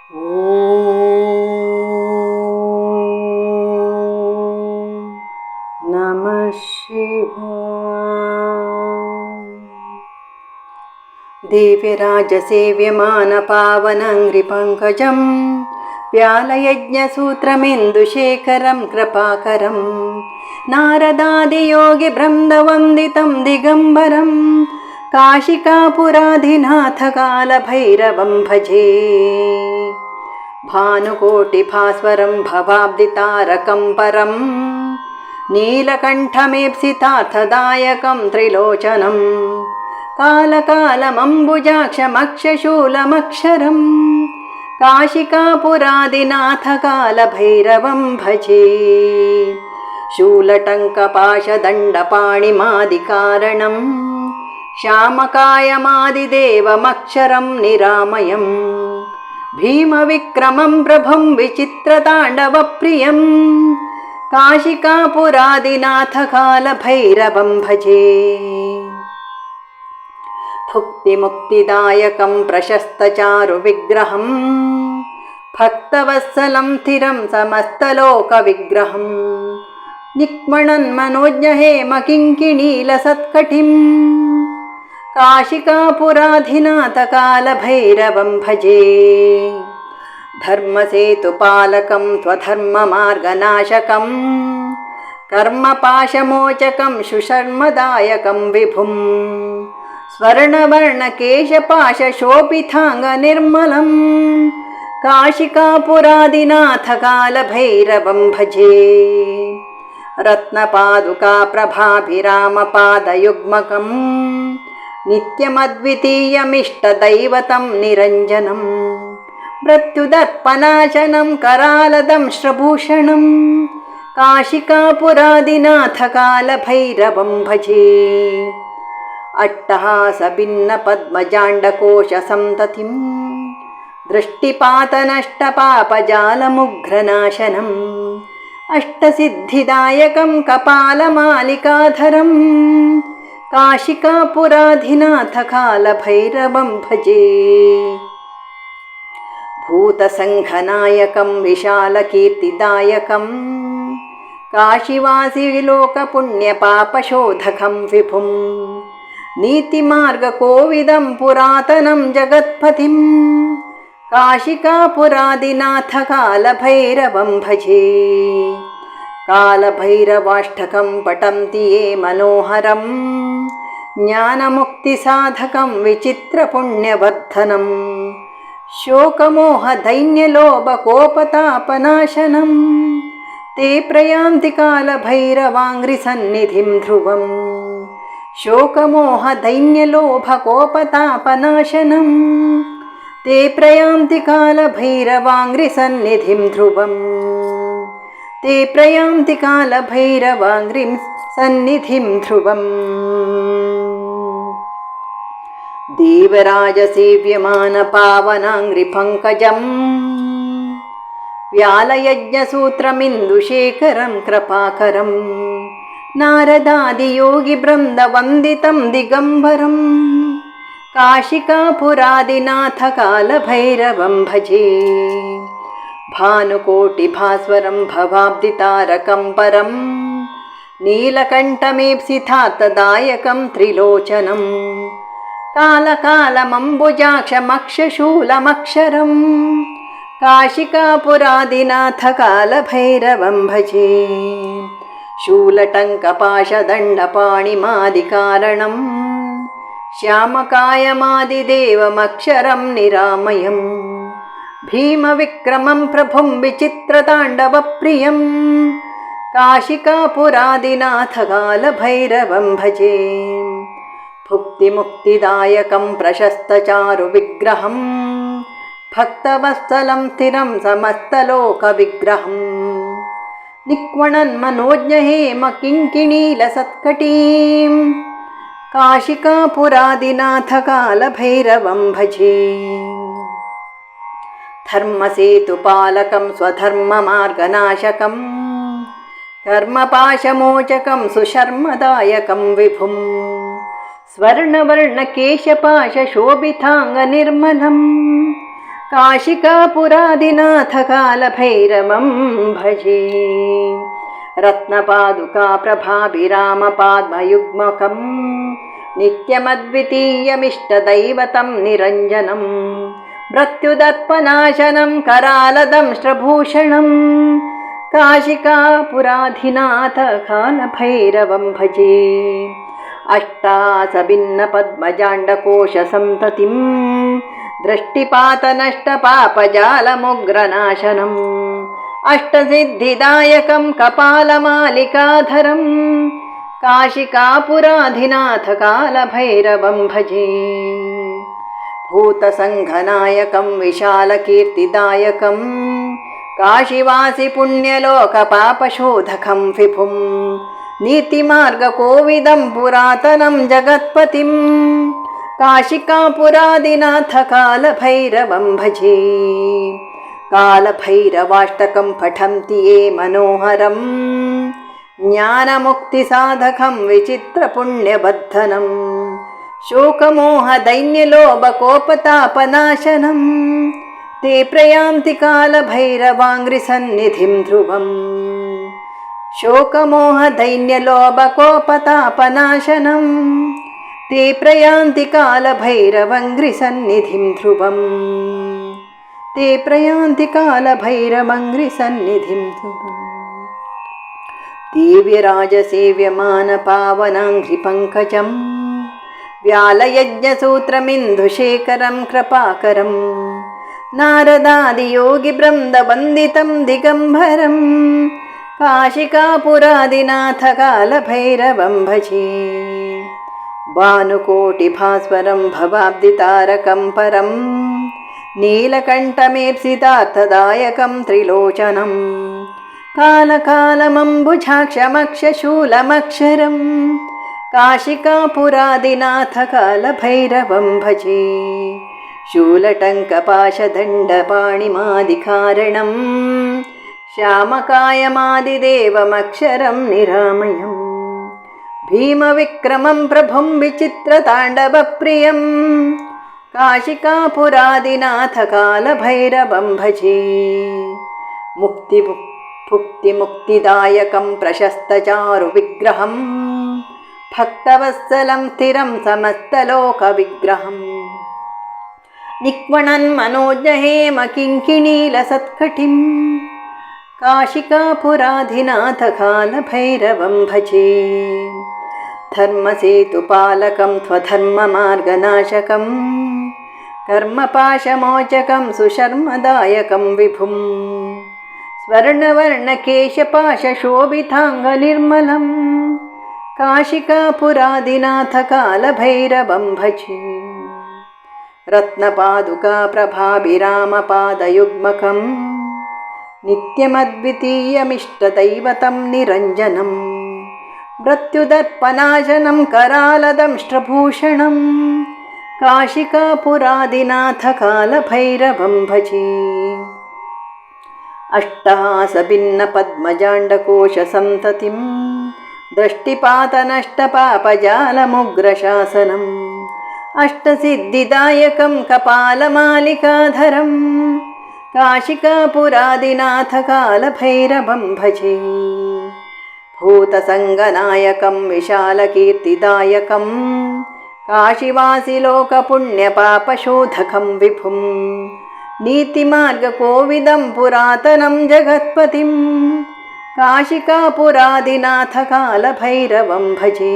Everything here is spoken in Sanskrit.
ॐ नमः शिवाय। दिव्यराजसेव्यमानपावनङ्घ्रिपङ्कजं व्यालयज्ञसूत्रमिन्दुशेखरं कृपाकरं नारदादियोगिबृन्दवन्दितं दिगम्बरं काशिकापुराधिनाथकालभैरवं भजे। भानुकोटिभास्वरं भवाब्दितारकं परं नीलकण्ठमेप्सितार्थदायकं त्रिलोचनं कालकालमम्बुजाक्षमक्षशूलमक्षरं काशिकापुरादिनाथकालभैरवं भजे। शूलटङ्कपाशदण्डपाणिमादिकारणं श्यामकायमादिदेवमक्षरं निरामयं भीमविक्रमं प्रभुं विचित्रताण्डवप्रियं काशिकापुरादिनाथकालभैरवं भजे। भुक्तिमुक्तिदायकं प्रशस्तचारुविग्रहं भक्तवत्सलं स्थिरं समस्तलोकविग्रहं निक्मणन्मनोज्ञहेमकिङ्किणीलसत्कटिं काशिकापुराधिनाथकालभैरवं भजे। धर्मसेतुपालकं स्वधर्ममार्गनाशकं कर्मपाशमोचकं सुशर्मदायकं विभुं स्वर्णवर्णकेशपाशशोभिताङ्गनिर्मलं काशिकापुरादिनाथकालभैरवं भजे। रत्नपादुकाप्रभाभिरामपादयुग्मकं नित्यमद्वितीयमिष्टदैवतं निरञ्जनं मृत्युदर्पनाशनं करालदंश्रभूषणं काशिकापुरादिनाथकालभैरवं भजे। अट्टहासभिन्नपद्मजाण्डकोशसन्ततिं दृष्टिपातनष्टपापजालमुघ्रनाशनम् अष्टसिद्धिदायकं कपालमालिकाधरं काशिकापुराधिनाथकालभैरवं भजे। भूतसङ्घनायकं विशालकीर्तिदायकं काशीवासिलोकपुण्यपापशोधकं विभुं नीतिमार्गकोविदं पुरातनं जगत्पतिं काशिकापुरादिनाथकालभैरवं भजे। कालभैरवाष्टकं पठन्ति ये मनोहरं ज्ञानमुक्तिसाधकं विचित्रपुण्यवर्धनं शोकमोहदैन्यलोभकोपतापनाशनं ते प्रयान्ति कालभैरवाङ्घ्रिसन्निधिं ध्रुवं शोकमोहदैन्यलोभकोपतापनाशनं ते प्रयान्ति कालभैरवाङ्घ्रिसन्निधिं ध्रुवं ते प्रयान्ति कालभैरवाङ्घ्रिं सन्निधिं ध्रुवम्। देवराजसेव्यमानपावनाङ्घ्रिपङ्कजं व्यालयज्ञसूत्रमिन्दुशेखरं कृपाकरं नारदादियोगिबृन्दवन्दितं दिगम्बरं काशिकापुरादिनाथकालभैरवं भजे। भानुकोटिभास्वरं भवाब्दितारकं परं नीलकण्ठमेप्सितार्थदायकं त्रिलोचनं कालकालमम्बुजाक्षमक्षशूलमक्षरं काशिकापुरादिनाथकालभैरवं भजे। शूलटङ्कपाशदण्डपाणिमादिकारणं श्यामकायमादिदेवमक्षरं निरामयं भीमविक्रमं प्रभुं विचित्रताण्डवप्रियं काशिकापुरादिनाथकालभैरवं भजे। भुक्तिमुक्तिदायकं प्रशस्तचारुविग्रहं भक्तवत्सलं स्थिरं समस्तलोकविग्रहं निक्मणन्मनोज्ञहेमकिङ्किणीलसत्कटीं काशिकापुरादिनाथकालभैरवं भजे। धर्मसेतुपालकं स्वधर्ममार्गनाशकं कर्मपाशमोचकं सुशर्मदायकं विभुं स्वर्णवर्णकेशपाशशोभिताङ्गनिर्मलं काशिकापुरादिनाथकालभैरवं भजे रत्नपादुकाप्रभाभिरामपाद्मयुग्मकं नित्यमद्वितीयमिष्टदैवतं निरञ्जनं मृत्युदर्पनाशनं करालदंष्ट्रभूषणं काशिकापुराधिनाथकालभैरवं भजे अष्टासभिन्नपद्मजाण्डकोशसन्ततिं दृष्टिपातनष्टपापजालमुग्रनाशनम् अष्टसिद्धिदायकं कपालमालिकाधरं काशिकापुराधिनाथकालभैरवं भजे भूतसङ्घनायकं विशालकीर्तिदायकं काशीवासिपुण्यलोकपापशोधकं विभुं नीतिमार्गकोविदं पुरातनं जगत्पतिं काशिकापुरादिनाथकालभैरवं भजे कालभैरवाष्टकं पठन्ति ये मनोहरं ज्ञानमुक्तिसाधकं विचित्रपुण्यवर्धनं शोकमोहदैन्यलोभकोपतापनाशनं ते प्रयान्ति कालभैरवाङ्घ्रिसन्निधिं ध्रुवम् शोकमोहदैन्यलोभकोपतापनाशनं ते प्रयान्ति कालभैरवाङ्घ्रिसन्निधिं ध्रुवम् ते प्रयान्ति कालभैरवाङ्घ्रिसन्निधिं ध्रुवम् दिव्यराजसेव्यमानपावनाङ्घ्रिपङ्कजं व्यालयज्ञसूत्रमिन्दुशेखरं कृपाकरं नारदादियोगिवृन्दवन्दितं दिगम्बरं काशिकापुरादिनाथकालभैरवं भजे भानुकोटिभास्वरं भवाब्दितारकं परं नीलकण्ठमेप्सितार्थदायकं त्रिलोचनं कालकालमम्बुजाक्षमक्षशूलमक्षरं काशिकापुरादिनाथकालभैरवं भजे शूलटङ्कपाशदण्डपाणिमादिकारणं श्यामकायमादिदेवमक्षरं निरामयं भीमविक्रमं प्रभुं विचित्रताण्डवप्रियं काशिकापुरादिनाथकालभैरवं भजे मुक्तिमुक्तिदायकं प्रशस्तचारुविग्रहं भक्तवत्सलं स्थिरं समस्तलोकविग्रहं निक्वणन्मनोजहेमकिङ्किणीलसत्कटिं काशिकापुराधिनाथकालभैरवं भजे धर्मसेतुपालकं स्वधर्ममार्गनाशकं कर्मपाशमोचकं सुशर्मदायकं विभुं स्वर्णवर्णकेशपाशशोभिताङ्गनिर्मलं काशिकापुरादिनाथकालभैरवं भजे रत्नपादुकाप्रभाभिरामपादयुग्मकं नित्यमद्वितीयमिष्टदैवतं निरञ्जनं मृत्युदर्पनाशनं करालदंष्ट्रभूषणं काशिकापुरादिनाथकालभैरवं भजे अष्टासभिन्नपद्मजाण्डकोशसन्ततिं दृष्टिपातनष्टपापजालमुग्रशासनम् अष्टसिद्धिदायकं कपालमालिकाधरं काशिकापुरादिनाथकालभैरवं भजे भूतसङ्गनायकं विशालकीर्तिदायकं काशीवासिलोकपुण्यपापशोधकं विभुं नीतिमार्गकोविदं पुरातनं जगत्पतिं काशिकापुरादिनाथकालभैरवं भजे